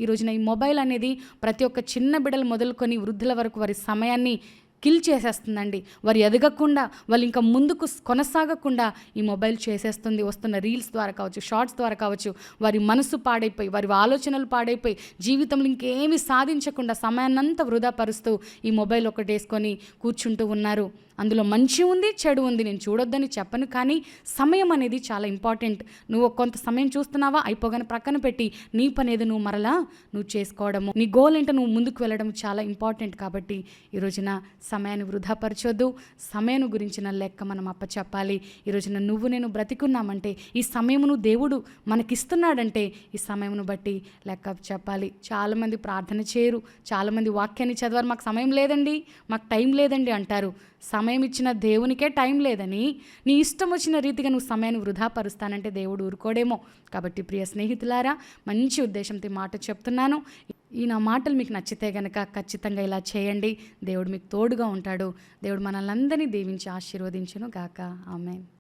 ఈ రోజున ఈ మొబైల్ అనేది ప్రతి ఒక్క చిన్న బిడ్డలు మొదలుకొని వృద్ధుల వరకు వారి సమయాన్ని కిల్ చేసేస్తుందండి. వారు ఎదగకుండా, వాళ్ళు ఇంకా ముందుకు కొనసాగకుండా ఈ మొబైల్ చేసేస్తుంది. వస్తున్న రీల్స్ ద్వారా కావచ్చు, షార్ట్స్ ద్వారా కావచ్చు, వారి మనసు పాడైపోయి, వారి ఆలోచనలు పాడైపోయి, జీవితంలో ఇంకేమీ సాధించకుండా సమయాన్నంతా వృధా పరుస్తూ ఈ మొబైల్ ఒకటి వేసుకొని కూర్చుంటూ ఉన్నారు. అందులో మంచి ఉంది, చెడు ఉంది. నేను చూడొద్దని చెప్పను, కానీ సమయం అనేది చాలా ఇంపార్టెంట్. నువ్వు కొంత సమయం చూస్తున్నావా, అయిపోగానే ప్రక్కన పెట్టి నీ పని ఏదో నువ్వు చేసుకోవడము, నీ గోల్ ఏంటో నువ్వు ముందుకు వెళ్ళడం చాలా ఇంపార్టెంట్. కాబట్టి ఈ రోజున సమయాన్ని వృధాపరచొద్దు. సమయం గురించిన లెక్క మనం అప్పచెప్పాలి. ఈ రోజున నువ్వు నేను బ్రతికున్నామంటే ఈ సమయమును దేవుడు మనకిస్తున్నాడంటే ఈ సమయమును బట్టి లెక్క చెప్పాలి. చాలామంది ప్రార్థన చేయరు, చాలామంది వాక్యాన్ని చదవారు. మాకు సమయం లేదండి, మాకు టైం లేదండి అంటారు. సమయం ఇచ్చిన దేవునికే టైం లేదని నీ ఇష్టం వచ్చిన రీతిగా నువ్వు సమయాన్ని వృధా పరుస్తానంటే దేవుడు ఊరుకోడేమో. కాబట్టి ప్రియ స్నేహితులారా, మంచి ఉద్దేశంతో మాట చెప్తున్నాను. ఈ నా మాటలు మీకు నచ్చితే గనక ఖచ్చితంగా ఇలా చేయండి. దేవుడు మీకు తోడుగా ఉంటాడు. దేవుడు మనల్ని అందరినీ దీవించి ఆశీర్వదించును గాక. ఆమేన్.